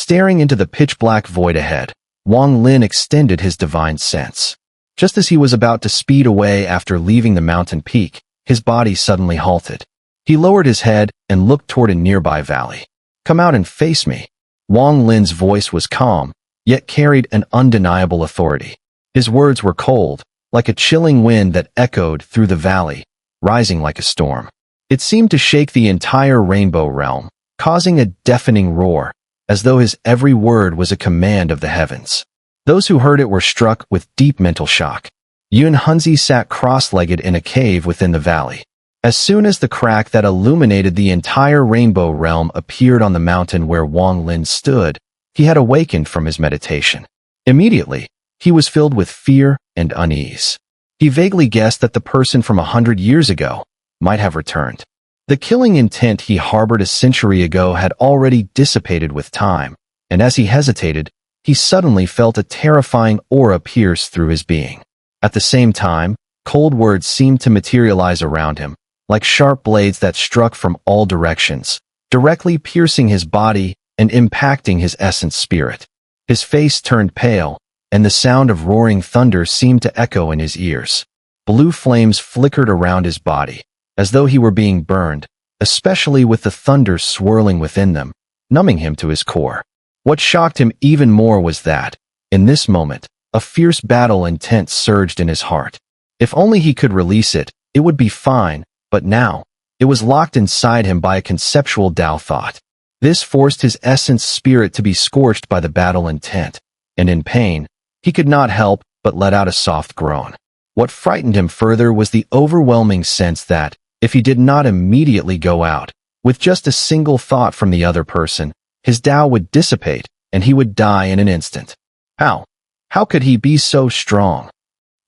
Staring into the pitch-black void ahead, Wang Lin extended his divine sense. Just as he was about to speed away after leaving the mountain peak, his body suddenly halted. He lowered his head and looked toward a nearby valley. "Come out and face me." Wang Lin's voice was calm, yet carried an undeniable authority. His words were cold, like a chilling wind that echoed through the valley, rising like a storm. It seemed to shake the entire Rainbow Realm, causing a deafening roar, as though his every word was a command of the heavens. Those who heard it were struck with deep mental shock. Xun'er sat cross-legged in a cave within the valley. As soon as the crack that illuminated the entire Rainbow Realm appeared on the mountain where Wang Lin stood, he had awakened from his meditation. Immediately, he was filled with fear and unease. He vaguely guessed that the person from 100 years ago might have returned. The killing intent he harbored a century ago had already dissipated with time, and as he hesitated, he suddenly felt a terrifying aura pierce through his being. At the same time, cold words seemed to materialize around him, like sharp blades that struck from all directions, directly piercing his body and impacting his essence spirit. His face turned pale, and the sound of roaring thunder seemed to echo in his ears. Blue flames flickered around his body, as though he were being burned, especially with the thunder swirling within them, numbing him to his core. What shocked him even more was that, in this moment, a fierce battle intent surged in his heart. If only he could release it, it would be fine, but now, it was locked inside him by a conceptual Tao thought. This forced his essence spirit to be scorched by the battle intent, and in pain, he could not help but let out a soft groan. What frightened him further was the overwhelming sense that, if he did not immediately go out, with just a single thought from the other person, his Tao would dissipate, and he would die in an instant. How? How could he be so strong?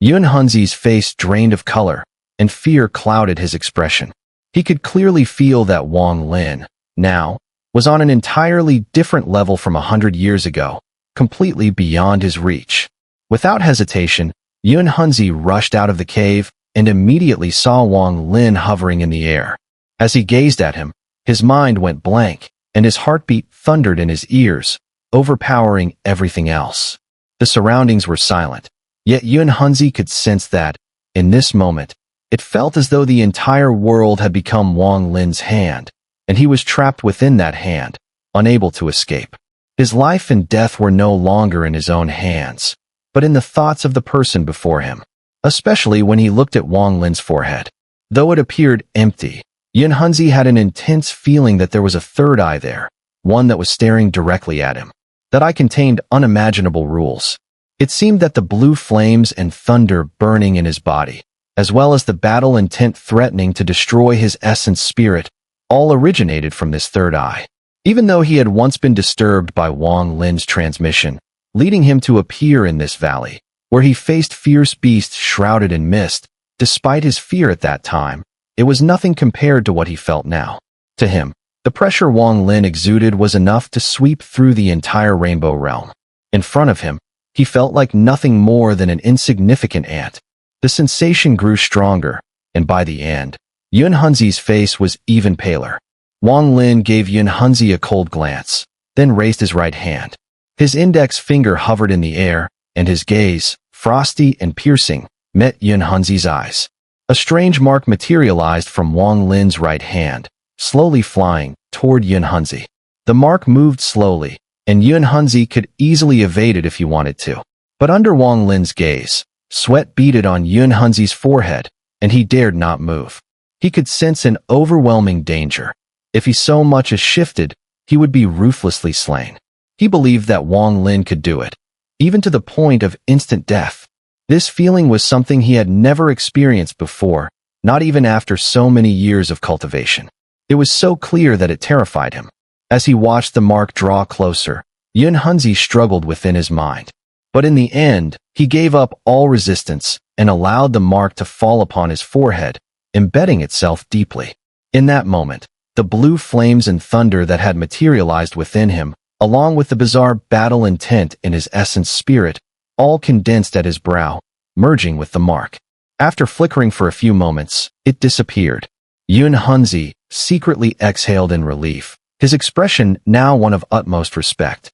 Xun'er's face drained of color, and fear clouded his expression. He could clearly feel that Wang Lin, now, was on an entirely different level from 100 years ago, completely beyond his reach. Without hesitation, Xun'er rushed out of the cave and immediately saw Wang Lin hovering in the air. As he gazed at him, his mind went blank, and his heartbeat thundered in his ears, overpowering everything else. The surroundings were silent, yet Xun'er could sense that, in this moment, it felt as though the entire world had become Wang Lin's hand, and he was trapped within that hand, unable to escape. His life and death were no longer in his own hands, but in the thoughts of the person before him, especially when he looked at Wang Lin's forehead. Though it appeared empty, Xun'er had an intense feeling that there was a third eye there, one that was staring directly at him. That eye contained unimaginable rules. It seemed that the blue flames and thunder burning in his body, as well as the battle intent threatening to destroy his essence spirit, all originated from this third eye. Even though he had once been disturbed by Wang Lin's transmission, leading him to appear in this valley, where he faced fierce beasts shrouded in mist, despite his fear at that time, it was nothing compared to what he felt now. To him, the pressure Wang Lin exuded was enough to sweep through the entire Rainbow Realm. In front of him, he felt like nothing more than an insignificant ant. The sensation grew stronger, and by the end, Xun'er's face was even paler. Wang Lin gave Xun'er a cold glance, then raised his right hand. His index finger hovered in the air, and his gaze, frosty and piercing, met Xun'er's eyes. A strange mark materialized from Wang Lin's right hand, slowly flying toward Xun'er. The mark moved slowly, and Xun'er could easily evade it if he wanted to. But under Wang Lin's gaze, sweat beaded on Xun'er's forehead, and he dared not move. He could sense an overwhelming danger. If he so much as shifted, he would be ruthlessly slain. He believed that Wang Lin could do it, even to the point of instant death. This feeling was something he had never experienced before, not even after so many years of cultivation. It was so clear that it terrified him. As he watched the mark draw closer, Xun'er struggled within his mind. But in the end, he gave up all resistance and allowed the mark to fall upon his forehead, embedding itself deeply. In that moment, the blue flames and thunder that had materialized within him, along with the bizarre battle intent in his essence spirit, all condensed at his brow, merging with the mark. After flickering for a few moments, it disappeared. Xun'er secretly exhaled in relief, his expression now one of utmost respect.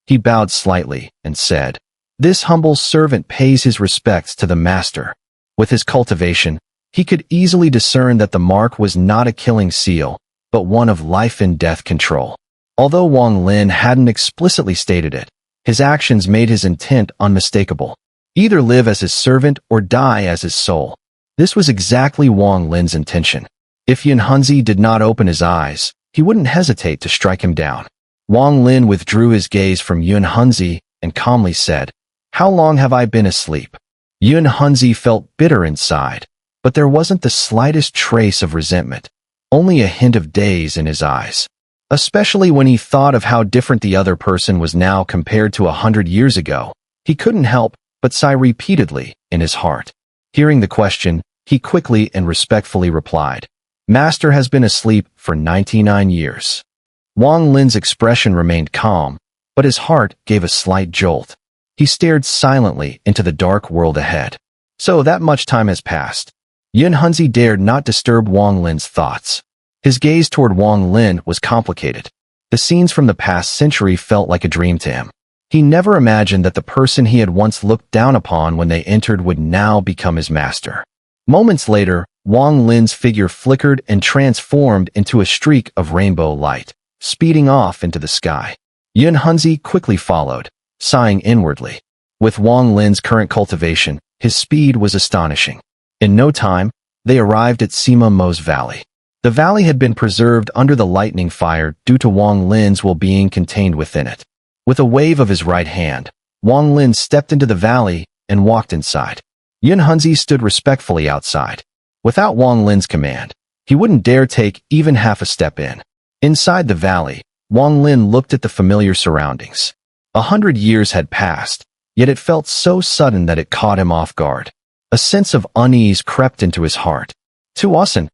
He bowed slightly and said, "This humble servant pays his respects to the master." With his cultivation, he could easily discern that the mark was not a killing seal, but one of life and death control. Although Wang Lin hadn't explicitly stated it, his actions made his intent unmistakable. Either live as his servant or die as his soul. This was exactly Wang Lin's intention. If Yunhunzi did not open his eyes, he wouldn't hesitate to strike him down. Wang Lin withdrew his gaze from Yunhunzi and calmly said, "How long have I been asleep?" Yunhunzi felt bitter inside, but there wasn't the slightest trace of resentment, only a hint of daze in his eyes. Especially when he thought of how different the other person was now compared to 100 years ago, he couldn't help but sigh repeatedly in his heart. Hearing the question, he quickly and respectfully replied, "Master has been asleep for 99 years. Wang Lin's expression remained calm, but his heart gave a slight jolt. He stared silently into the dark world ahead. So that much time has passed. Yunhunzi dared not disturb Wang Lin's thoughts. His gaze toward Wang Lin was complicated. The scenes from the past century felt like a dream to him. He never imagined that the person he had once looked down upon when they entered would now become his master. Moments later, Wang Lin's figure flickered and transformed into a streak of rainbow light, speeding off into the sky. Yunhunzi quickly followed, sighing inwardly. With Wang Lin's current cultivation, his speed was astonishing. In no time, they arrived at Sima Mo's valley. The valley had been preserved under the lightning fire due to Wang Lin's well-being contained within it. With a wave of his right hand, Wang Lin stepped into the valley and walked inside. Yunhunzi stood respectfully outside. Without Wang Lin's command, he wouldn't dare take even half a step in. Inside the valley, Wang Lin looked at the familiar surroundings. 100 years had passed, yet it felt so sudden that it caught him off guard. A sense of unease crept into his heart. Too often,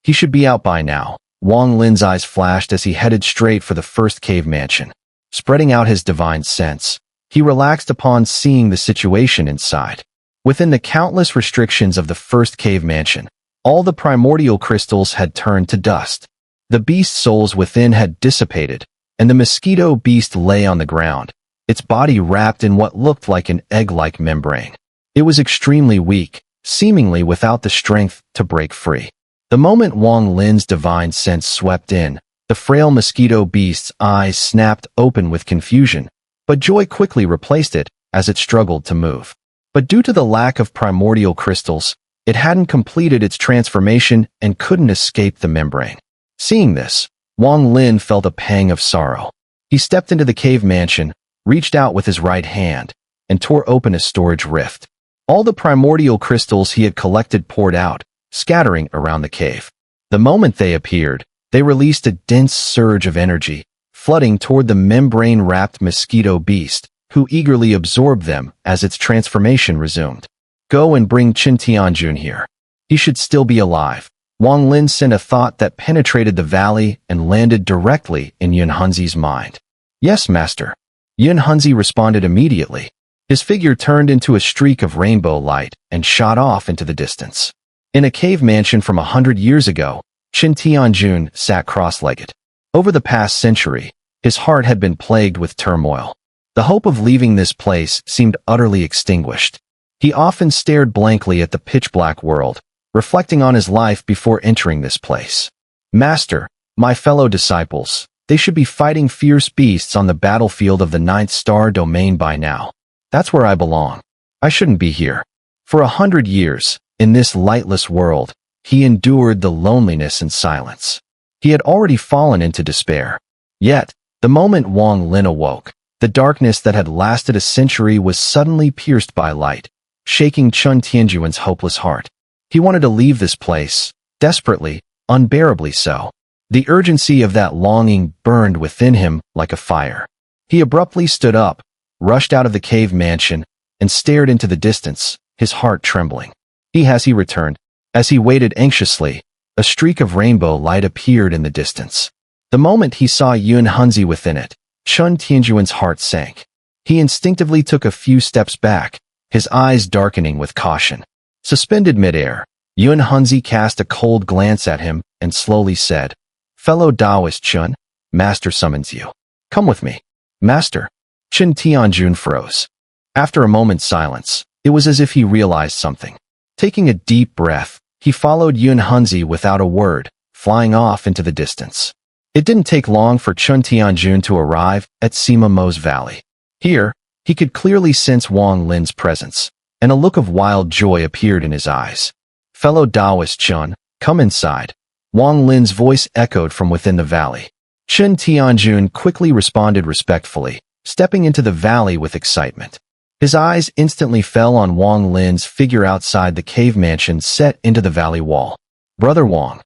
he should be out by now. Wang Lin's eyes flashed as he headed straight for the first cave mansion. Spreading out his divine sense, he relaxed upon seeing the situation inside. Within the countless restrictions of the first cave mansion, all the primordial crystals had turned to dust. The beast souls within had dissipated, and the mosquito beast lay on the ground, its body wrapped in what looked like an egg-like membrane. It was extremely weak, seemingly without the strength to break free. The moment Wang Lin's divine sense swept in, the frail mosquito beast's eyes snapped open with confusion, but joy quickly replaced it as it struggled to move. But due to the lack of primordial crystals, it hadn't completed its transformation and couldn't escape the membrane. Seeing this, Wang Lin felt a pang of sorrow. He stepped into the cave mansion, reached out with his right hand, and tore open a storage rift. All the primordial crystals he had collected poured out, scattering around the cave. The moment they appeared, they released a dense surge of energy, flooding toward the membrane-wrapped mosquito beast, who eagerly absorbed them as its transformation resumed. "Go and bring Qin Tianjun here. He should still be alive." Wang Lin sent a thought that penetrated the valley and landed directly in Yunhunzi's mind. "Yes, master." Yunhunzi responded immediately. His figure turned into a streak of rainbow light and shot off into the distance. In a cave mansion from 100 years ago, Qin Tianjun sat cross-legged. Over the past century, his heart had been plagued with turmoil. The hope of leaving this place seemed utterly extinguished. He often stared blankly at the pitch-black world, reflecting on his life before entering this place. "Master, my fellow disciples, they should be fighting fierce beasts on the battlefield of the 9th star domain by now. That's where I belong. I shouldn't be here." For 100 years, in this lightless world, he endured the loneliness and silence. He had already fallen into despair. Yet, the moment Wang Lin awoke, the darkness that had lasted a century was suddenly pierced by light, shaking Qin Tianjun's hopeless heart. He wanted to leave this place, desperately, unbearably so. The urgency of that longing burned within him like a fire. He abruptly stood up, rushed out of the cave mansion, and stared into the distance, his heart trembling. As he returned, as he waited anxiously, a streak of rainbow light appeared in the distance. The moment he saw Yunhunzi within it, Qin Tianjun's heart sank. He instinctively took a few steps back, his eyes darkening with caution. Suspended midair, Yunhunzi cast a cold glance at him and slowly said, "Fellow Taoist Qin, Master summons you. Come with me." "Master." Chen Tianjun froze. After a moment's silence, it was as if he realized something. Taking a deep breath, he followed Yun Hunzi without a word, flying off into the distance. It didn't take long for Chen Tianjun to arrive at Sima Mo's valley. Here, he could clearly sense Wang Lin's presence, and a look of wild joy appeared in his eyes. "Fellow Taoist Chen, come inside," Wang Lin's voice echoed from within the valley. Chen Tianjun quickly responded respectfully, stepping into the valley with excitement. His eyes instantly fell on Wang Lin's figure outside the cave mansion set into the valley wall. "Brother Wang."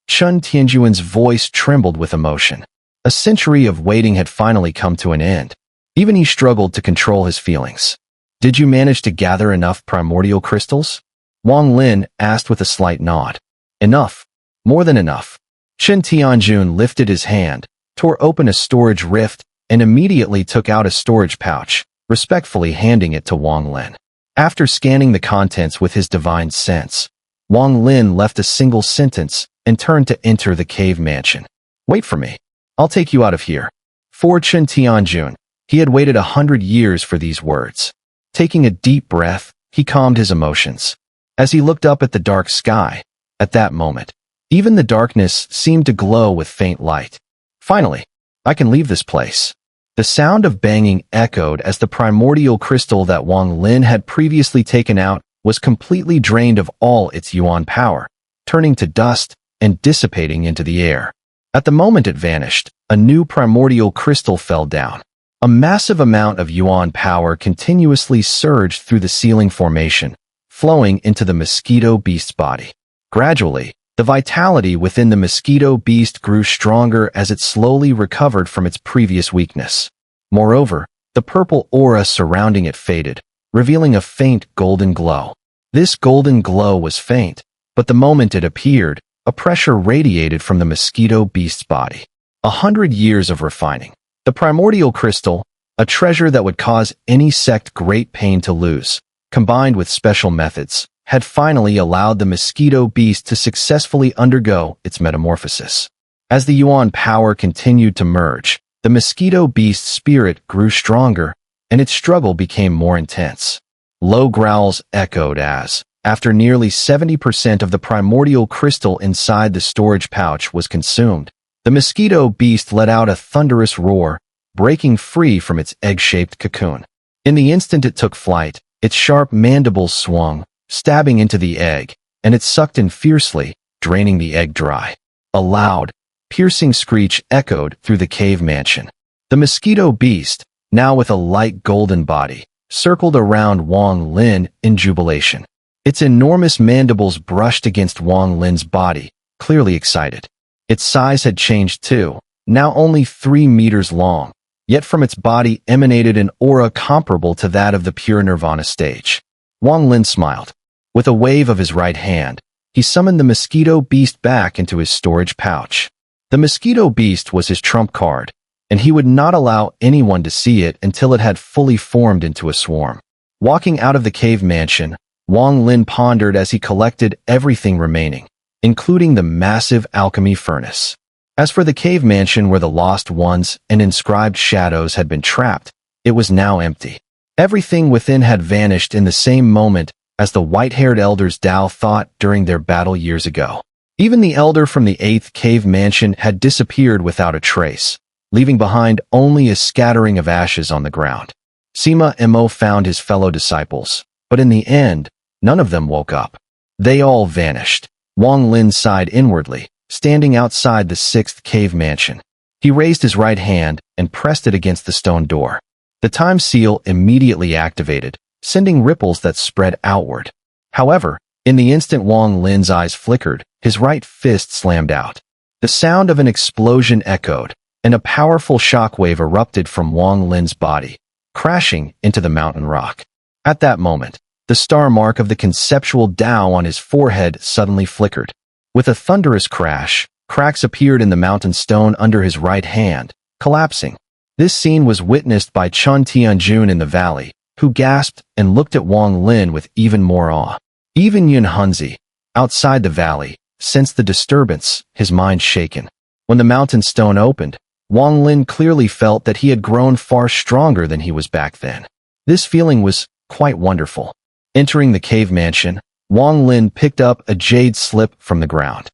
Chen Tianjun's voice trembled with emotion. A century of waiting had finally come to an end. Even he struggled to control his feelings. "Did you manage to gather enough primordial crystals?" Wang Lin asked with a slight nod. "Enough. More than enough." Chen Tianjun lifted his hand, tore open a storage rift, and immediately took out a storage pouch, respectfully handing it to Wang Lin. After scanning the contents with his divine sense, Wang Lin left a single sentence and turned to enter the cave mansion. "Wait for me. I'll take you out of here." For Chen Tianjun, he had waited 100 years for these words. Taking a deep breath, he calmed his emotions. As he looked up at the dark sky, at that moment, even the darkness seemed to glow with faint light. "Finally, I can leave this place." The sound of banging echoed as the primordial crystal that Wang Lin had previously taken out was completely drained of all its yuan power, turning to dust and dissipating into the air. At the moment it vanished, a new primordial crystal fell down. A massive amount of yuan power continuously surged through the ceiling formation, flowing into the mosquito beast's body. Gradually, the vitality within the mosquito beast grew stronger as it slowly recovered from its previous weakness. Moreover, the purple aura surrounding it faded, revealing a faint golden glow. This golden glow was faint, but the moment it appeared, a pressure radiated from the mosquito beast's body. 100 years of refining. The primordial crystal, a treasure that would cause any sect great pain to lose, combined with special methods, had finally allowed the mosquito beast to successfully undergo its metamorphosis. As the yuan power continued to merge, the mosquito beast's spirit grew stronger, and its struggle became more intense. Low growls echoed as, after nearly 70% of the primordial crystal inside the storage pouch was consumed, the mosquito beast let out a thunderous roar, breaking free from its egg-shaped cocoon. In the instant it took flight, its sharp mandibles swung, stabbing into the egg, and it sucked in fiercely, draining the egg dry. A loud, piercing screech echoed through the cave mansion. The mosquito beast, now with a light golden body, circled around Wang Lin in jubilation. Its enormous mandibles brushed against Wang Lin's body, clearly excited. Its size had changed too, now only 3 meters long, yet from its body emanated an aura comparable to that of the pure nirvana stage. Wang Lin smiled. With a wave of his right hand, he summoned the mosquito beast back into his storage pouch. The mosquito beast was his trump card, and he would not allow anyone to see it until it had fully formed into a swarm. Walking out of the cave mansion, Wang Lin pondered as he collected everything remaining, including the massive alchemy furnace. As for the cave mansion where the lost ones and inscribed shadows had been trapped, it was now empty. Everything within had vanished in the same moment as the white-haired elders Dao thought during their battle years ago. Even the elder from the 8th cave mansion had disappeared without a trace, leaving behind only a scattering of ashes on the ground. Sima Mo found his fellow disciples, but in the end, none of them woke up. They all vanished. Wang Lin sighed inwardly, standing outside the 6th cave mansion. He raised his right hand and pressed it against the stone door. The time seal immediately activated, sending ripples that spread outward. However, in the instant Wang Lin's eyes flickered, his right fist slammed out. The sound of an explosion echoed, and a powerful shockwave erupted from Wang Lin's body, crashing into the mountain rock. At that moment, the star mark of the conceptual Tao on his forehead suddenly flickered. With a thunderous crash, cracks appeared in the mountain stone under his right hand, collapsing. This scene was witnessed by Chen Tianjun in the valley, who gasped and looked at Wang Lin with even more awe. Even Yun Hunzi, outside the valley, sensed the disturbance, his mind shaken. When the mountain stone opened, Wang Lin clearly felt that he had grown far stronger than he was back then. This feeling was quite wonderful. Entering the cave mansion, Wang Lin picked up a jade slip from the ground.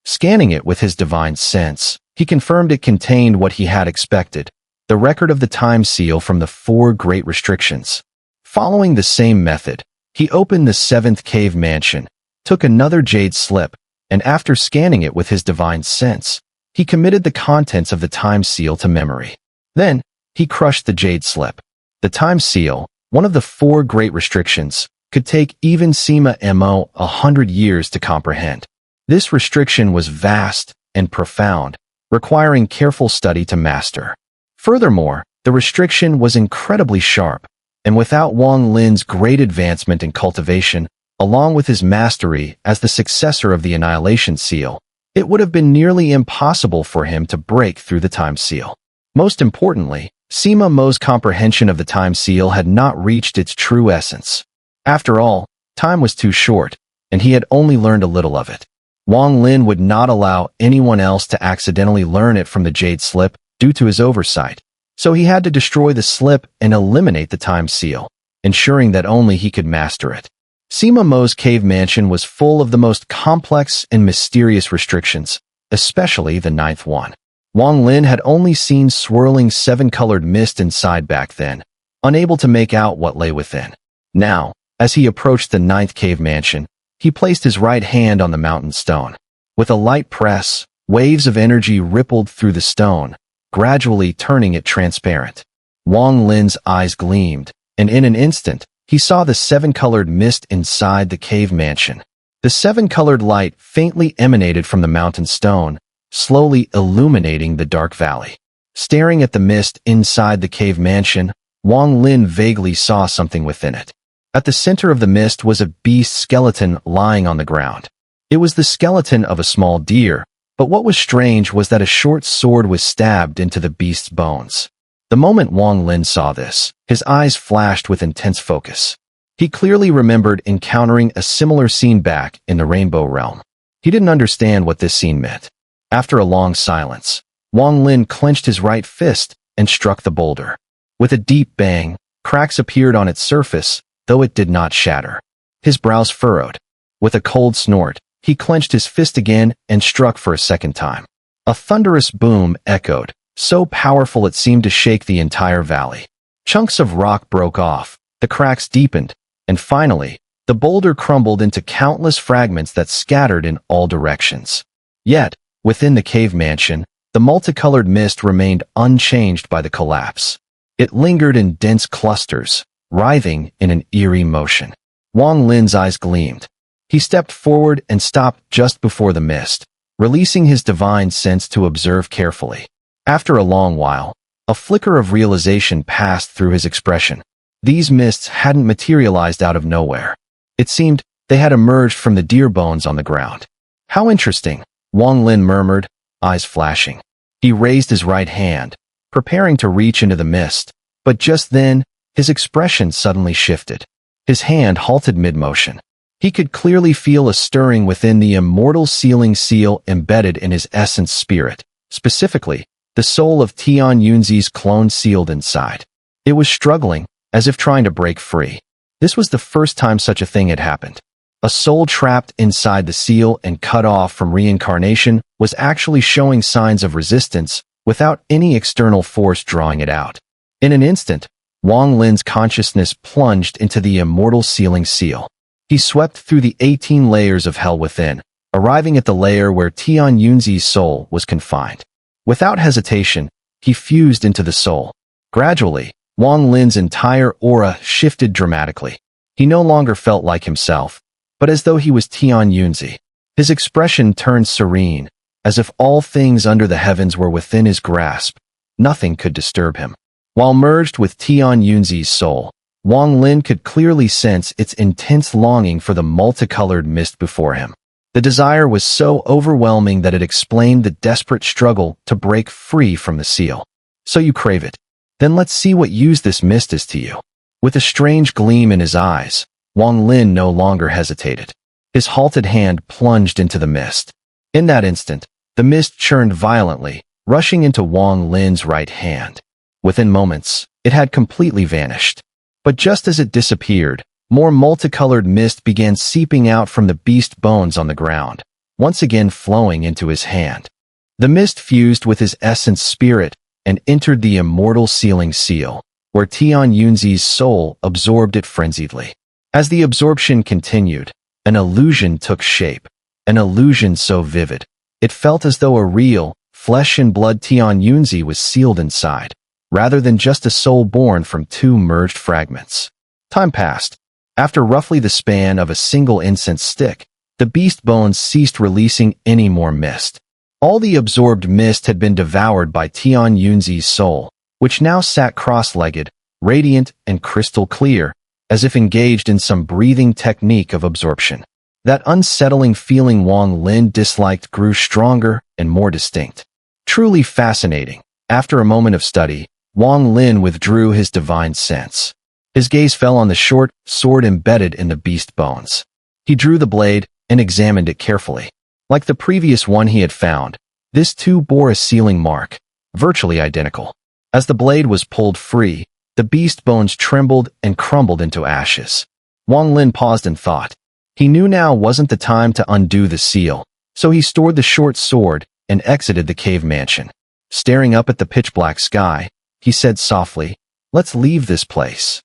Scanning it with his divine sense, he confirmed it contained what he had expected, the record of the time seal from the 4 great restrictions. Following the same method, he opened the 7th cave mansion, took another jade slip, and after scanning it with his divine sense, he committed the contents of the time seal to memory. Then, he crushed the jade slip. The time seal, one of the 4 great restrictions, could take even Sima Mo 100 years to comprehend. This restriction was vast and profound, requiring careful study to master. Furthermore, the restriction was incredibly sharp, and without Wang Lin's great advancement in cultivation, along with his mastery as the successor of the Annihilation Seal, it would have been nearly impossible for him to break through the time seal. Most importantly, Sima Mo's comprehension of the time seal had not reached its true essence. After all, time was too short, and he had only learned a little of it. Wang Lin would not allow anyone else to accidentally learn it from the jade slip due to his oversight, so he had to destroy the slip and eliminate the time seal, ensuring that only he could master it. Sima Mo's cave mansion was full of the most complex and mysterious restrictions, especially the 9th one. Wang Lin had only seen swirling 7-colored mist inside back then, unable to make out what lay within. Now, as he approached the 9th cave mansion, he placed his right hand on the mountain stone. With a light press, waves of energy rippled through the stone, gradually turning it transparent. Wang Lin's eyes gleamed, and in an instant, he saw the 7-colored mist inside the cave mansion. The 7-colored light faintly emanated from the mountain stone, slowly illuminating the dark valley. Staring at the mist inside the cave mansion, Wang Lin vaguely saw something within it. At the center of the mist was a beast skeleton lying on the ground. It was the skeleton of a small deer, but what was strange was that a short sword was stabbed into the beast's bones. The moment Wang Lin saw this, his eyes flashed with intense focus. He clearly remembered encountering a similar scene back in the Rainbow Realm. He didn't understand what this scene meant. After a long silence, Wang Lin clenched his right fist and struck the boulder. With a deep bang, cracks appeared on its surface, though it did not shatter. His brows furrowed. With a cold snort, he clenched his fist again and struck for a second time. A thunderous boom echoed, so powerful it seemed to shake the entire valley. Chunks of rock broke off, the cracks deepened, and finally, the boulder crumbled into countless fragments that scattered in all directions. Yet, within the cave mansion, the multicolored mist remained unchanged by the collapse. It lingered in dense clusters, writhing in an eerie motion. Wang Lin's eyes gleamed. He stepped forward and stopped just before the mist, releasing his divine sense to observe carefully. After a long while, a flicker of realization passed through his expression. These mists hadn't materialized out of nowhere. It seemed they had emerged from the deer bones on the ground. How interesting, Wang Lin murmured, eyes flashing. He raised his right hand, preparing to reach into the mist, but just then, his expression suddenly shifted. His hand halted mid-motion. He could clearly feel a stirring within the immortal sealing seal embedded in his essence spirit, specifically, the soul of Tian Yunzi's clone sealed inside. It was struggling, as if trying to break free. This was the first time such a thing had happened. A soul trapped inside the seal and cut off from reincarnation was actually showing signs of resistance without any external force drawing it out. In an instant, Wang Lin's consciousness plunged into the immortal sealing seal. He swept through the 18 layers of hell within, arriving at the layer where Tian Yunzi's soul was confined. Without hesitation, he fused into the soul. Gradually, Wang Lin's entire aura shifted dramatically. He no longer felt like himself, but as though he was Tian Yunzi. His expression turned serene, as if all things under the heavens were within his grasp. Nothing could disturb him. While merged with Tian Yunzi's soul, Wang Lin could clearly sense its intense longing for the multicolored mist before him. The desire was so overwhelming that it explained the desperate struggle to break free from the seal. So you crave it. Then let's see what use this mist is to you. With a strange gleam in his eyes, Wang Lin no longer hesitated. His halted hand plunged into the mist. In that instant, the mist churned violently, rushing into Wang Lin's right hand. Within moments, it had completely vanished. But just as it disappeared, more multicolored mist began seeping out from the beast bones on the ground, once again flowing into his hand. The mist fused with his essence spirit and entered the immortal sealing seal, where Tian Yunzi's soul absorbed it frenziedly. As the absorption continued, an illusion took shape, an illusion so vivid, it felt as though a real, flesh and blood Tian Yunzi was sealed inside, rather than just a soul born from two merged fragments. Time passed. After roughly the span of a single incense stick, the beast bones ceased releasing any more mist. All the absorbed mist had been devoured by Tian Yunzi's soul, which now sat cross-legged, radiant and crystal clear, as if engaged in some breathing technique of absorption. That unsettling feeling Wang Lin disliked grew stronger and more distinct. Truly fascinating. After a moment of study, Wang Lin withdrew his divine sense. His gaze fell on the short sword embedded in the beast bones. He drew the blade and examined it carefully. Like the previous one he had found, this too bore a sealing mark, virtually identical. As the blade was pulled free, the beast bones trembled and crumbled into ashes. Wang Lin paused in thought. He knew now wasn't the time to undo the seal, so he stored the short sword and exited the cave mansion. Staring up at the pitch-black sky, he said softly, "Let's leave this place."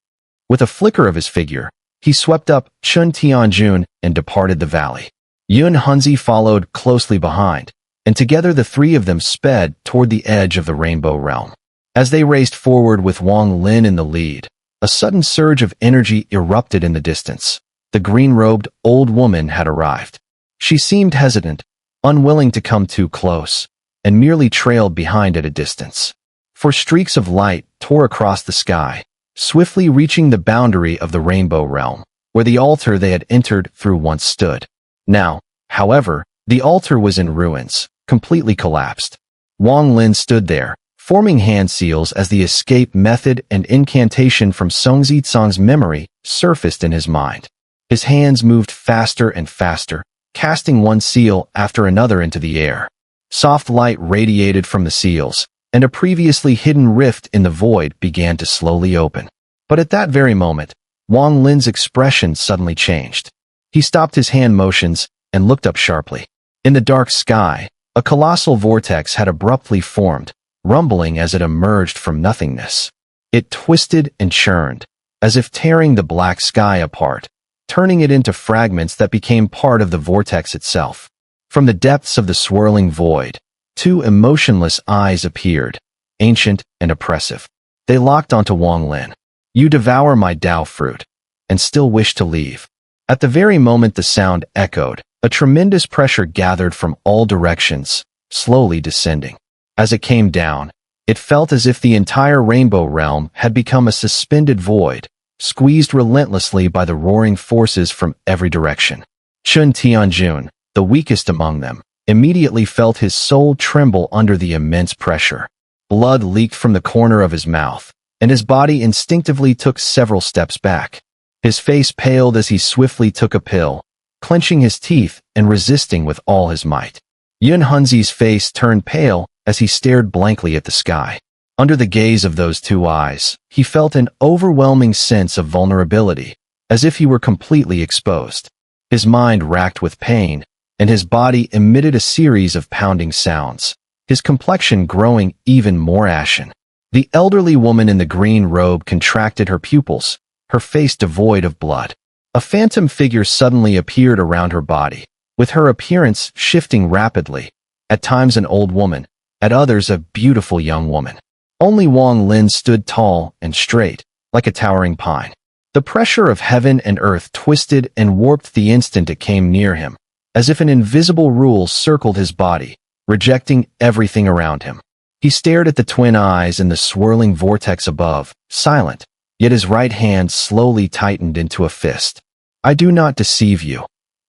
With a flicker of his figure, he swept up Chun Tianjun and departed the valley. Yun Hunzi followed closely behind, and together the three of them sped toward the edge of the Rainbow Realm. As they raced forward with Wang Lin in the lead, a sudden surge of energy erupted in the distance. The green-robed old woman had arrived. She seemed hesitant, unwilling to come too close, and merely trailed behind at a distance. For streaks of light tore across the sky, swiftly reaching the boundary of the Rainbow Realm, where the altar they had entered through once stood. Now, however, the altar was in ruins, completely collapsed. Wang Lin stood there, forming hand seals as the escape method and incantation from Song Zizong's memory surfaced in his mind. His hands moved faster and faster, casting one seal after another into the air. Soft light radiated from the seals, and a previously hidden rift in the void began to slowly open. But at that very moment, Wang Lin's expression suddenly changed. He stopped his hand motions and looked up sharply. In the dark sky, a colossal vortex had abruptly formed, rumbling as it emerged from nothingness. It twisted and churned, as if tearing the black sky apart, turning it into fragments that became part of the vortex itself. From the depths of the swirling void, two emotionless eyes appeared, ancient and oppressive. They locked onto Wang Lin. "You devour my Tao fruit, and still wish to leave." At the very moment the sound echoed, a tremendous pressure gathered from all directions, slowly descending. As it came down, it felt as if the entire Rainbow Realm had become a suspended void, squeezed relentlessly by the roaring forces from every direction. Chun Tianjun, the weakest among them, immediately felt his soul tremble under the immense pressure. Blood leaked from the corner of his mouth, and his body instinctively took several steps back. His face paled as he swiftly took a pill, clenching his teeth and resisting with all his might. Yun Hunzi's face turned pale as he stared blankly at the sky. Under the gaze of those two eyes, he felt an overwhelming sense of vulnerability, as if he were completely exposed. His mind racked with pain, and his body emitted a series of pounding sounds, his complexion growing even more ashen. The elderly woman in the green robe contracted her pupils, her face devoid of blood. A phantom figure suddenly appeared around her body, with her appearance shifting rapidly, at times an old woman, at others a beautiful young woman. Only Wang Lin stood tall and straight, like a towering pine. The pressure of heaven and earth twisted and warped the instant it came near him, as if an invisible rule circled his body, rejecting everything around him. He stared at the twin eyes in the swirling vortex above, silent, yet his right hand slowly tightened into a fist. "I do not deceive you,"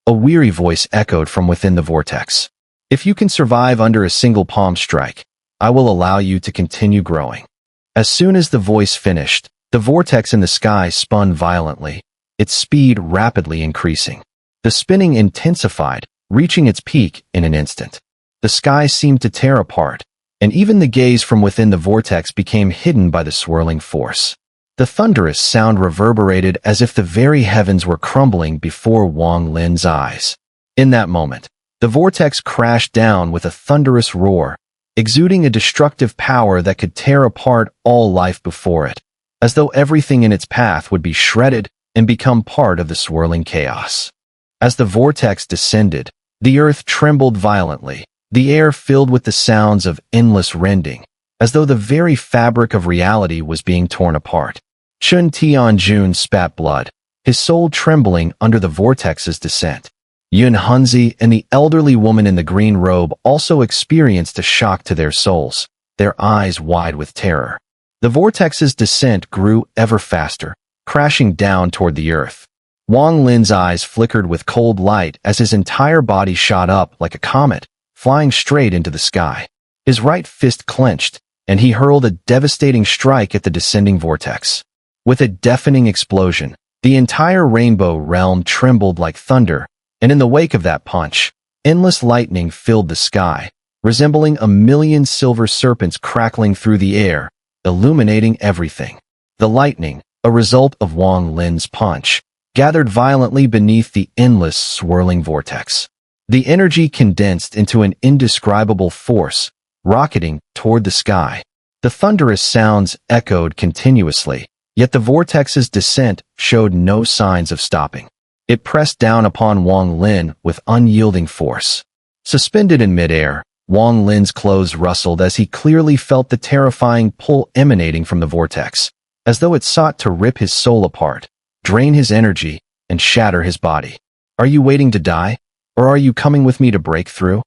a weary voice echoed from within the vortex. "If you can survive under a single palm strike, I will allow you to continue growing." As soon as the voice finished, the vortex in the sky spun violently, its speed rapidly increasing. The spinning intensified, reaching its peak in an instant. The sky seemed to tear apart, and even the gaze from within the vortex became hidden by the swirling force. The thunderous sound reverberated as if the very heavens were crumbling before Wang Lin's eyes. In that moment, the vortex crashed down with a thunderous roar, exuding a destructive power that could tear apart all life before it, as though everything in its path would be shredded and become part of the swirling chaos. As the vortex descended, the earth trembled violently, the air filled with the sounds of endless rending, as though the very fabric of reality was being torn apart. Chun Tianjun spat blood, his soul trembling under the vortex's descent. Yun Hunzi and the elderly woman in the green robe also experienced a shock to their souls, their eyes wide with terror. The vortex's descent grew ever faster, crashing down toward the earth. Wang Lin's eyes flickered with cold light as his entire body shot up like a comet, flying straight into the sky. His right fist clenched, and he hurled a devastating strike at the descending vortex. With a deafening explosion, the entire rainbow realm trembled like thunder, and in the wake of that punch, endless lightning filled the sky, resembling a million silver serpents crackling through the air, illuminating everything. The lightning, a result of Wang Lin's punch, gathered violently beneath the endless swirling vortex. The energy condensed into an indescribable force, rocketing toward the sky. The thunderous sounds echoed continuously, yet the vortex's descent showed no signs of stopping. It pressed down upon Wang Lin with unyielding force. Suspended in midair, Wang Lin's clothes rustled as he clearly felt the terrifying pull emanating from the vortex, as though it sought to rip his soul apart, drain his energy, and shatter his body. "Are you waiting to die, or are you coming with me to break through?"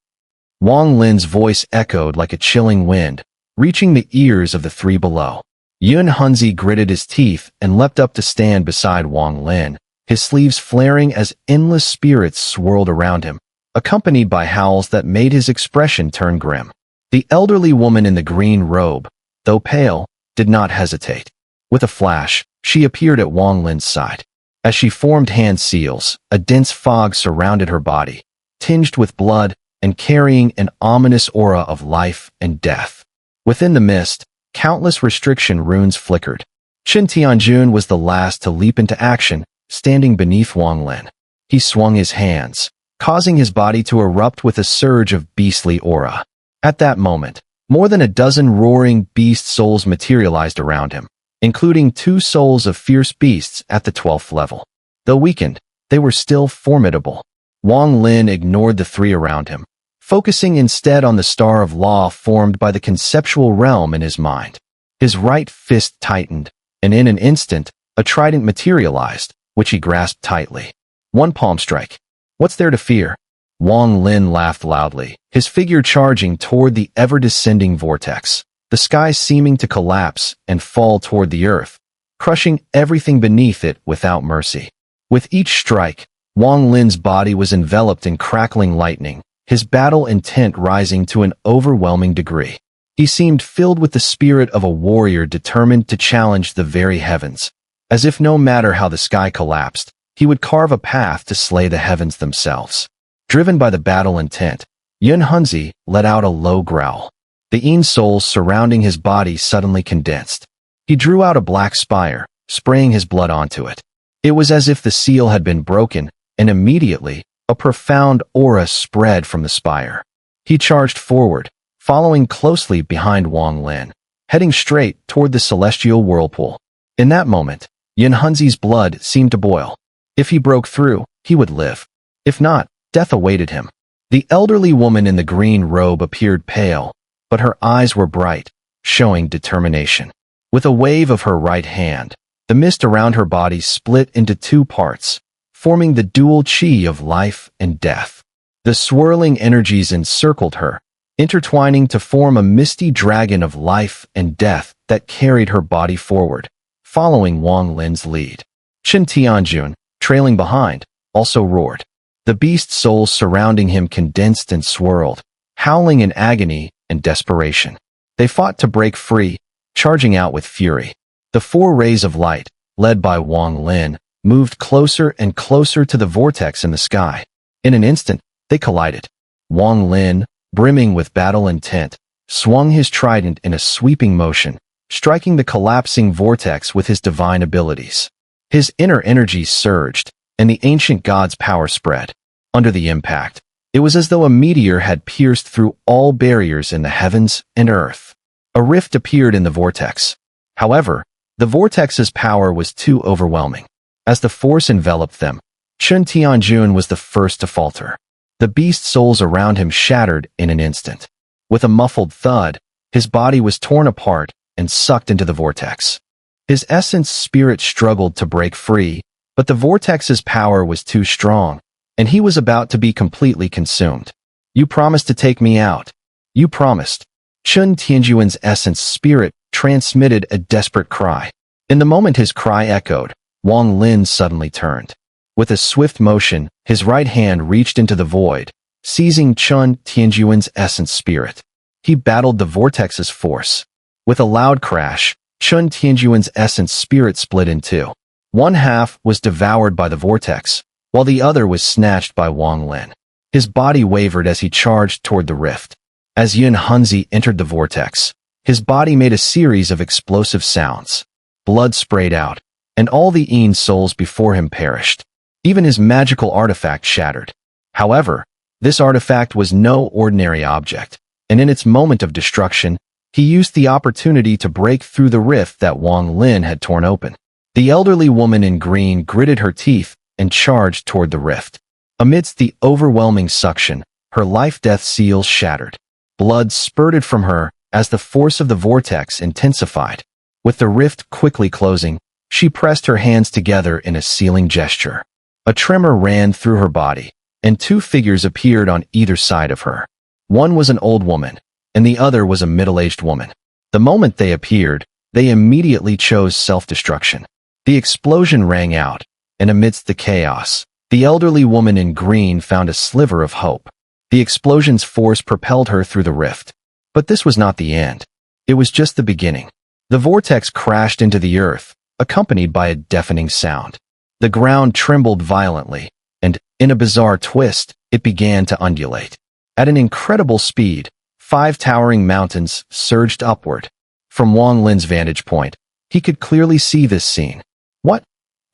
Wang Lin's voice echoed like a chilling wind, reaching the ears of the three below. Yun Hunzi gritted his teeth and leapt up to stand beside Wang Lin, his sleeves flaring as endless spirits swirled around him, accompanied by howls that made his expression turn grim. The elderly woman in the green robe, though pale, did not hesitate. With a flash, she appeared at Wang Lin's side. As she formed hand seals, a dense fog surrounded her body, tinged with blood and carrying an ominous aura of life and death. Within the mist, countless restriction runes flickered. Qin Tianjun was the last to leap into action, standing beneath Wang Lin. He swung his hands, causing his body to erupt with a surge of beastly aura. At that moment, more than a dozen roaring beast souls materialized around him, including 2 souls of fierce beasts at the 12th level. Though weakened, they were still formidable. Wang Lin ignored the 3 around him, focusing instead on the star of law formed by the conceptual realm in his mind. His right fist tightened, and in an instant, a trident materialized, which he grasped tightly. "One palm strike. What's there to fear?" Wang Lin laughed loudly, his figure charging toward the ever-descending vortex, the sky seeming to collapse and fall toward the earth, crushing everything beneath it without mercy. With each strike, Wang Lin's body was enveloped in crackling lightning, his battle intent rising to an overwhelming degree. He seemed filled with the spirit of a warrior determined to challenge the very heavens, as if no matter how the sky collapsed, he would carve a path to slay the heavens themselves. Driven by the battle intent, Yun Hunzi let out a low growl. The Yin souls surrounding his body suddenly condensed. He drew out a black spire, spraying his blood onto it. It was as if the seal had been broken, and immediately, a profound aura spread from the spire. He charged forward, following closely behind Wang Lin, heading straight toward the celestial whirlpool. In that moment, Yun Hunzi's blood seemed to boil. If he broke through, he would live. If not, death awaited him. The elderly woman in the green robe appeared pale, but her eyes were bright, showing determination. With a wave of her right hand, the mist around her body split into 2 parts, forming the dual chi of life and death. The swirling energies encircled her, intertwining to form a misty dragon of life and death that carried her body forward, following Wang Lin's lead. Qin Tianjun, trailing behind, also roared. The beast souls surrounding him condensed and swirled, howling in agony and desperation. They fought to break free, charging out with fury. The 4 rays of light, led by Wang Lin, moved closer and closer to the vortex in the sky. In an instant, they collided. Wang Lin, brimming with battle intent, swung his trident in a sweeping motion, striking the collapsing vortex with his divine abilities. His inner energy surged, and the ancient god's power spread. Under the impact, it was as though a meteor had pierced through all barriers in the heavens and earth. A rift appeared in the vortex. However, the vortex's power was too overwhelming. As the force enveloped them, Chun Tianjun was the first to falter. The beast souls around him shattered in an instant. With a muffled thud, his body was torn apart and sucked into the vortex. His essence spirit struggled to break free, but the vortex's power was too strong, and he was about to be completely consumed. "You promised to take me out. You promised." Chun Tianjuan's essence spirit transmitted a desperate cry. In the moment his cry echoed, Wang Lin suddenly turned. With a swift motion, his right hand reached into the void, seizing Chun Tianjuan's essence spirit. He battled the vortex's force. With a loud crash, Chun Tianjuan's essence spirit split in two. One half was devoured by the vortex, while the other was snatched by Wang Lin. His body wavered as he charged toward the rift. As Yun Hunzi entered the vortex, his body made a series of explosive sounds. Blood sprayed out, and all the Yin souls before him perished. Even his magical artifact shattered. However, this artifact was no ordinary object, and in its moment of destruction, he used the opportunity to break through the rift that Wang Lin had torn open. The elderly woman in green gritted her teeth and charged toward the rift. Amidst the overwhelming suction, her life-death seals shattered. Blood spurted from her as the force of the vortex intensified. With the rift quickly closing, she pressed her hands together in a sealing gesture. A tremor ran through her body, and two figures appeared on either side of her. One was an old woman, and the other was a middle-aged woman. The moment they appeared, they immediately chose self-destruction. The explosion rang out, and amidst the chaos, the elderly woman in green found a sliver of hope. The explosion's force propelled her through the rift. But this was not the end. It was just the beginning. The vortex crashed into the earth, accompanied by a deafening sound. The ground trembled violently, and, in a bizarre twist, it began to undulate. At an incredible speed, 5 towering mountains surged upward. From Wang Lin's vantage point, he could clearly see this scene.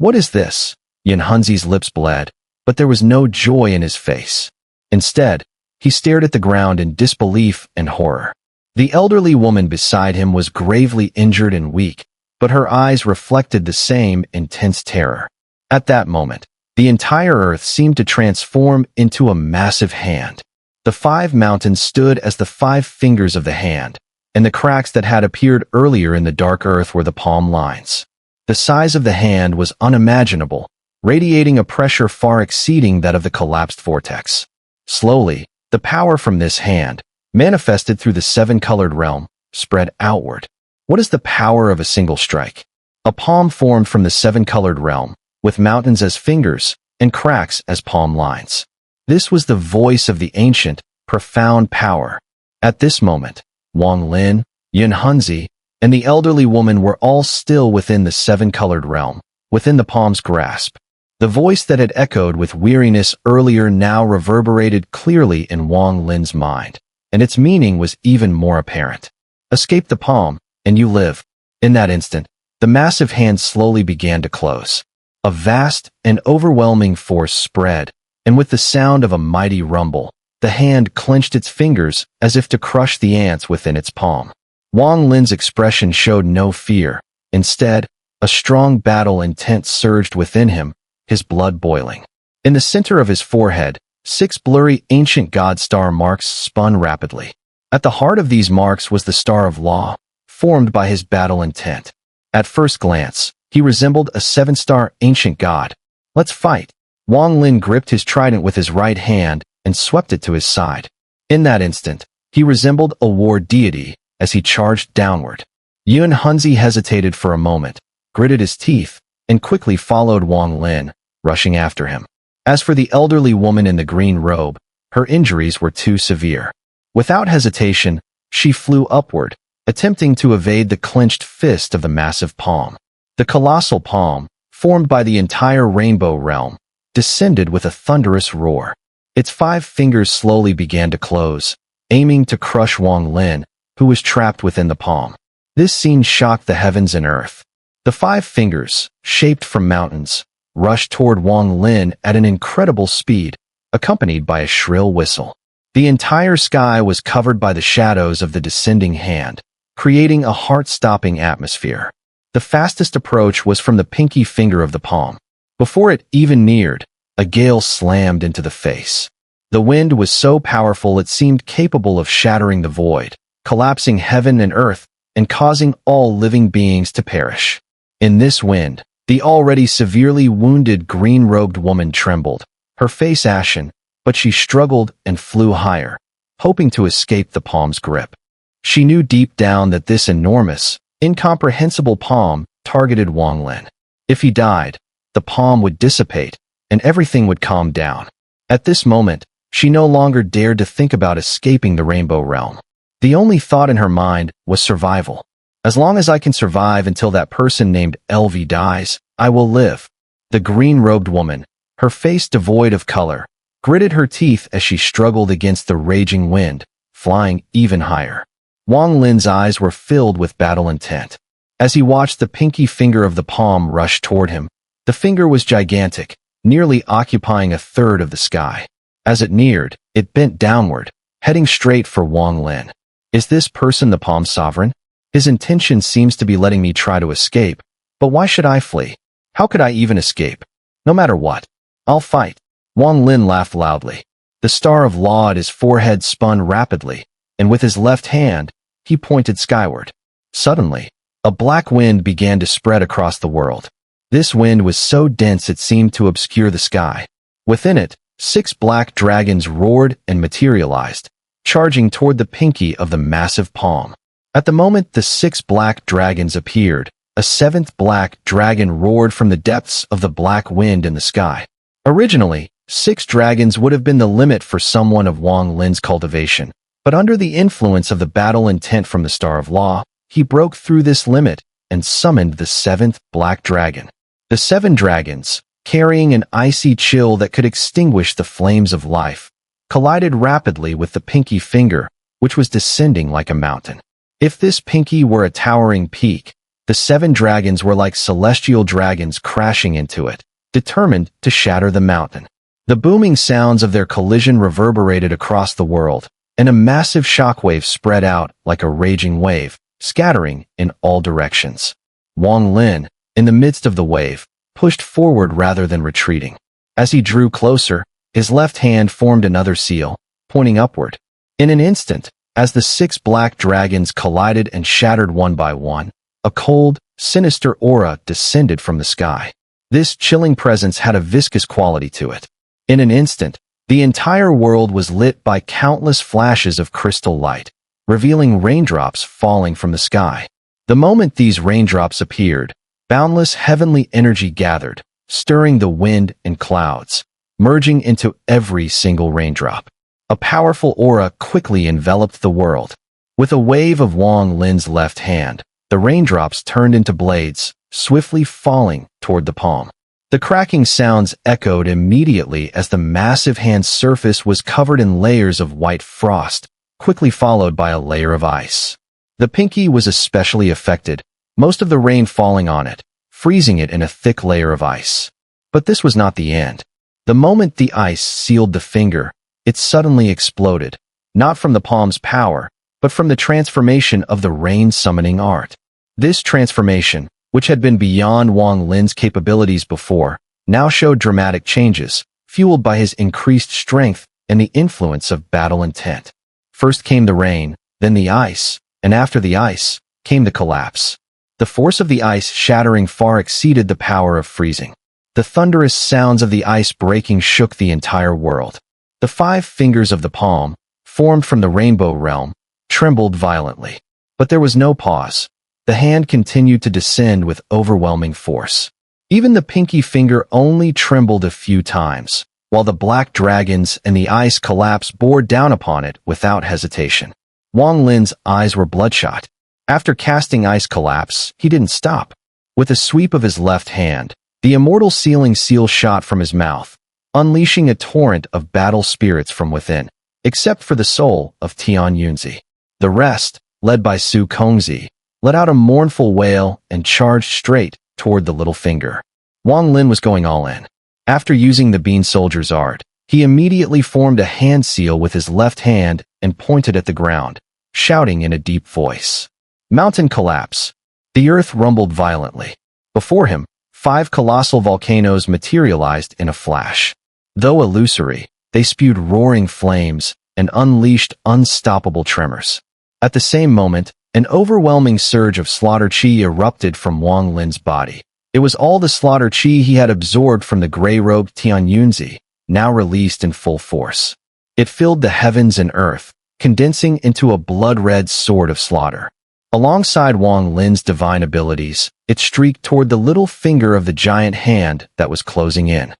What is this? Yun Hunzi's lips bled, but there was no joy in his face. Instead, he stared at the ground in disbelief and horror. The elderly woman beside him was gravely injured and weak, but her eyes reflected the same intense terror. At that moment, the entire earth seemed to transform into a massive hand. The 5 mountains stood as the 5 fingers of the hand, and the cracks that had appeared earlier in the dark earth were the palm lines. The size of the hand was unimaginable, radiating a pressure far exceeding that of the collapsed vortex. Slowly, the power from this hand, manifested through the 7-colored realm, spread outward. What is the power of a single strike? A palm formed from the 7-colored realm, with mountains as fingers and cracks as palm lines. This was the voice of the ancient, profound power. At this moment, Wang Lin, Yun Hunzi, and the elderly woman were all still within the 7-colored realm, within the palm's grasp. The voice that had echoed with weariness earlier now reverberated clearly in Wang Lin's mind, and its meaning was even more apparent. Escape the palm, and you live. In that instant, the massive hand slowly began to close. A vast and overwhelming force spread, and with the sound of a mighty rumble, the hand clenched its fingers as if to crush the ants within its palm. Wang Lin's expression showed no fear. Instead, a strong battle intent surged within him, his blood boiling. In the center of his forehead, 6 blurry ancient god star marks spun rapidly. At the heart of these marks was the Star of Law, formed by his battle intent. At first glance, he resembled a 7-star ancient god. Let's fight. Wang Lin gripped his trident with his right hand and swept it to his side. In that instant, he resembled a war deity as he charged downward. Yun Hunzi hesitated for a moment, gritted his teeth, and quickly followed Wang Lin, rushing after him. As for the elderly woman in the green robe, her injuries were too severe. Without hesitation, she flew upward, attempting to evade the clenched fist of the massive palm. The colossal palm, formed by the entire rainbow realm, descended with a thunderous roar. Its 5 fingers slowly began to close, aiming to crush Wang Lin, who was trapped within the palm. This scene shocked the heavens and earth. The 5 fingers, shaped from mountains, rushed toward Wang Lin at an incredible speed, accompanied by a shrill whistle. The entire sky was covered by the shadows of the descending hand, creating a heart-stopping atmosphere. The fastest approach was from the pinky finger of the palm. Before it even neared, a gale slammed into the face. The wind was so powerful it seemed capable of shattering the void, collapsing heaven and earth, and causing all living beings to perish. In this wind, the already severely wounded green-robed woman trembled, her face ashen, but she struggled and flew higher, hoping to escape the palm's grip. She knew deep down that this enormous, incomprehensible palm targeted Wang Lin. If he died, the palm would dissipate, and everything would calm down. At this moment, she no longer dared to think about escaping the Rainbow Realm. The only thought in her mind was survival. As long as I can survive until that person named Elvie dies, I will live. The green-robed woman, her face devoid of color, gritted her teeth as she struggled against the raging wind, flying even higher. Wang Lin's eyes were filled with battle intent. As he watched the pinky finger of the palm rush toward him, the finger was gigantic, nearly occupying a third of the sky. As it neared, it bent downward, heading straight for Wang Lin. Is this person the palm sovereign? His intention seems to be letting me try to escape, but why should I flee? How could I even escape? No matter what, I'll fight. Wang Lin laughed loudly. The star of law at his forehead spun rapidly, and with his left hand, he pointed skyward. Suddenly, a black wind began to spread across the world. This wind was so dense it seemed to obscure the sky. Within it, 6 black dragons roared and materialized, charging toward the pinky of the massive palm. At the moment the 6 black dragons appeared, a 7th black dragon roared from the depths of the black wind in the sky. Originally, 6 dragons would have been the limit for someone of Wang Lin's cultivation, but under the influence of the battle intent from the Star of Law, he broke through this limit and summoned the 7th black dragon. The 7 dragons, carrying an icy chill that could extinguish the flames of life, collided rapidly with the pinky finger, which was descending like a mountain. If this pinky were a towering peak, the 7 dragons were like celestial dragons crashing into it, determined to shatter the mountain. The booming sounds of their collision reverberated across the world, and a massive shockwave spread out like a raging wave, scattering in all directions. Wang Lin, in the midst of the wave, pushed forward rather than retreating. As he drew closer, his left hand formed another seal, pointing upward. In an instant, as the 6 black dragons collided and shattered one by one, a cold, sinister aura descended from the sky. This chilling presence had a viscous quality to it. In an instant, the entire world was lit by countless flashes of crystal light, revealing raindrops falling from the sky. The moment these raindrops appeared, boundless heavenly energy gathered, stirring the wind and clouds, merging into every single raindrop. A powerful aura quickly enveloped the world. With a wave of Wang Lin's left hand, the raindrops turned into blades, swiftly falling toward the palm. The cracking sounds echoed immediately as the massive hand's surface was covered in layers of white frost, quickly followed by a layer of ice. The pinky was especially affected, most of the rain falling on it, freezing it in a thick layer of ice. But this was not the end. The moment the ice sealed the finger, it suddenly exploded, not from the palm's power, but from the transformation of the rain-summoning art. This transformation, which had been beyond Wang Lin's capabilities before, now showed dramatic changes, fueled by his increased strength and the influence of battle intent. First came the rain, then the ice, and after the ice, came the collapse. The force of the ice shattering far exceeded the power of freezing. The thunderous sounds of the ice breaking shook the entire world. The 5 fingers of the palm, formed from the Rainbow Realm, trembled violently. But there was no pause. The hand continued to descend with overwhelming force. Even the pinky finger only trembled a few times, while the black dragons and the ice collapse bore down upon it without hesitation. Wang Lin's eyes were bloodshot. After casting ice collapse, he didn't stop. With a sweep of his left hand, the immortal sealing seal shot from his mouth, unleashing a torrent of battle spirits from within, except for the soul of Tian Yunzi. The rest, led by Su Kongzi, let out a mournful wail and charged straight toward the little finger. Wang Lin was going all in. After using the Bean Soldier's art, he immediately formed a hand seal with his left hand and pointed at the ground, shouting in a deep voice. Mountain collapse. The earth rumbled violently. Before him, 5 colossal volcanoes materialized in a flash. Though illusory, they spewed roaring flames and unleashed unstoppable tremors. At the same moment, an overwhelming surge of slaughter chi erupted from Wang Lin's body. It was all the slaughter chi he had absorbed from the gray-robed Tianyunzi, now released in full force. It filled the heavens and earth, condensing into a blood-red sword of slaughter. Alongside Wang Lin's divine abilities, it streaked toward the little finger of the giant hand that was closing in.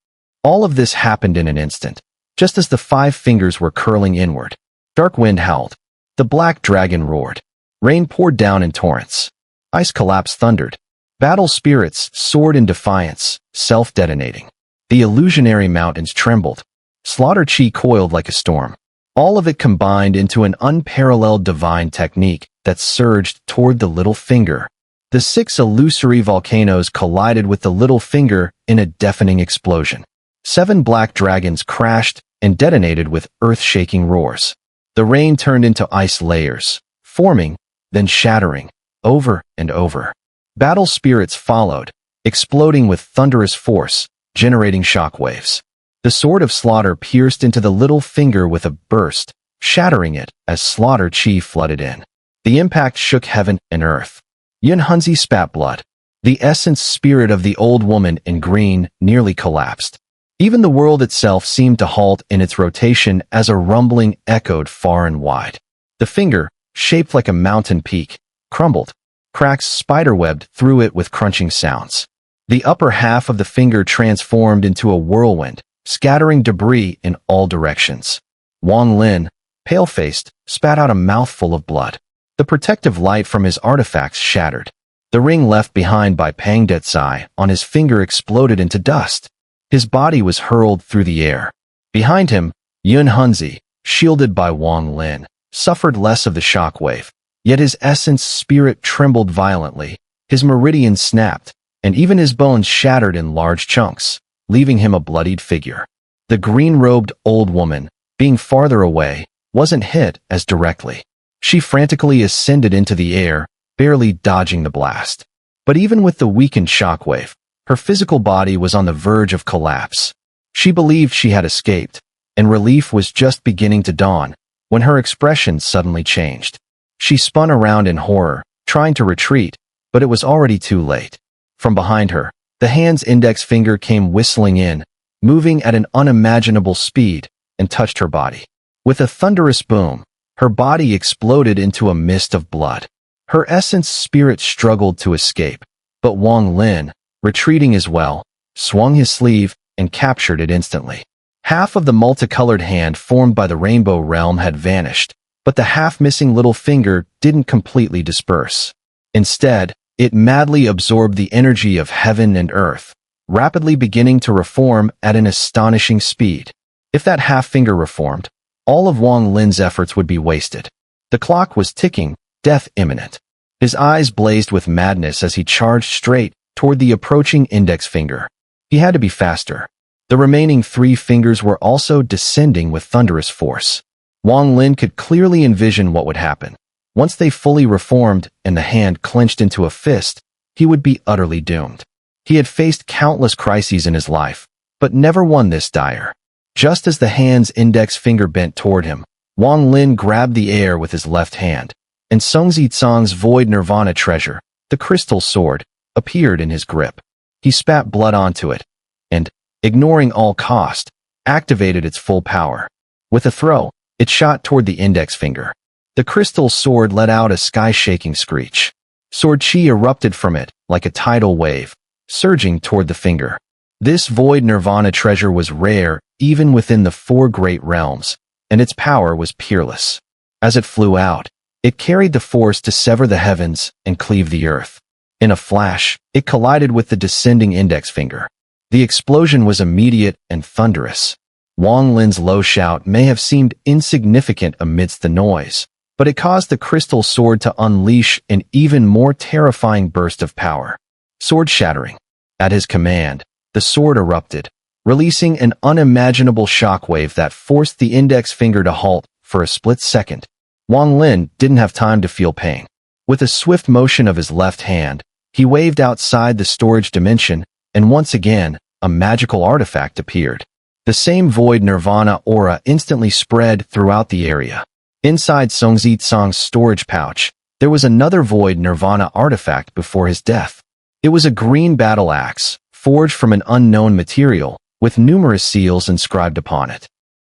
All of this happened in an instant, just as the 5 fingers were curling inward. Dark wind howled. The black dragon roared. Rain poured down in torrents. Ice collapse thundered. Battle spirits soared in defiance, self-detonating. The illusionary mountains trembled. Slaughter chi coiled like a storm. All of it combined into an unparalleled divine technique that surged toward the little finger. The 6 illusory volcanoes collided with the little finger in a deafening explosion. 7 black dragons crashed and detonated with earth-shaking roars. The rain turned into ice layers, forming, then shattering, over and over. Battle spirits followed, exploding with thunderous force, generating shockwaves. The sword of slaughter pierced into the little finger with a burst, shattering it as slaughter chi flooded in. The impact shook heaven and earth. Yunhunzi spat blood. The essence spirit of the old woman in green nearly collapsed. Even the world itself seemed to halt in its rotation as a rumbling echoed far and wide. The finger, shaped like a mountain peak, crumbled. Cracks spiderwebbed through it with crunching sounds. The upper half of the finger transformed into a whirlwind, scattering debris in all directions. Wang Lin, pale-faced, spat out a mouthful of blood. The protective light from his artifacts shattered. The ring left behind by Pang Detsai on his finger exploded into dust. His body was hurled through the air. Behind him, Yunhunzi, shielded by Wang Lin, suffered less of the shockwave, yet his essence spirit trembled violently, his meridians snapped, and even his bones shattered in large chunks, leaving him a bloodied figure. The green-robed old woman, being farther away, wasn't hit as directly. She frantically ascended into the air, barely dodging the blast. But even with the weakened shockwave, her physical body was on the verge of collapse. She believed she had escaped, and relief was just beginning to dawn when her expression suddenly changed. She spun around in horror, trying to retreat, but it was already too late. From behind her, the hand's index finger came whistling in, moving at an unimaginable speed, and touched her body. With a thunderous boom, her body exploded into a mist of blood. Her essence spirit struggled to escape, but Wang Lin, retreating as well, swung his sleeve and captured it instantly. Half of the multicolored hand formed by the rainbow realm had vanished, but the half-missing little finger didn't completely disperse. Instead, it madly absorbed the energy of heaven and earth, rapidly beginning to reform at an astonishing speed. If that half-finger reformed, all of Wang Lin's efforts would be wasted. The clock was ticking, death imminent. His eyes blazed with madness as he charged straight toward the approaching index finger. He had to be faster. The remaining 3 fingers were also descending with thunderous force. Wang Lin could clearly envision what would happen. Once they fully reformed and the hand clenched into a fist, he would be utterly doomed. He had faced countless crises in his life, but never one this dire. Just as the hand's index finger bent toward him, Wang Lin grabbed the air with his left hand, and Sungzi Tsang's void nirvana treasure, the crystal sword, appeared in his grip. He spat blood onto it, and, ignoring all cost, activated its full power. With a throw, it shot toward the index finger. The crystal sword let out a sky-shaking screech. Sword chi erupted from it like a tidal wave, surging toward the finger. This void nirvana treasure was rare even within the 4 great realms, and its power was peerless. As it flew out, it carried the force to sever the heavens and cleave the earth. In a flash, it collided with the descending index finger. The explosion was immediate and thunderous. Wang Lin's low shout may have seemed insignificant amidst the noise, but it caused the crystal sword to unleash an even more terrifying burst of power. Sword shattering. At his command, the sword erupted, releasing an unimaginable shockwave that forced the index finger to halt for a split second. Wang Lin didn't have time to feel pain. With a swift motion of his left hand, he waved outside the storage dimension, and once again, a magical artifact appeared. The same void nirvana aura instantly spread throughout the area. Inside Song Zitsang's storage pouch, there was another void nirvana artifact before his death. It was a green battle axe, forged from an unknown material, with numerous seals inscribed upon it.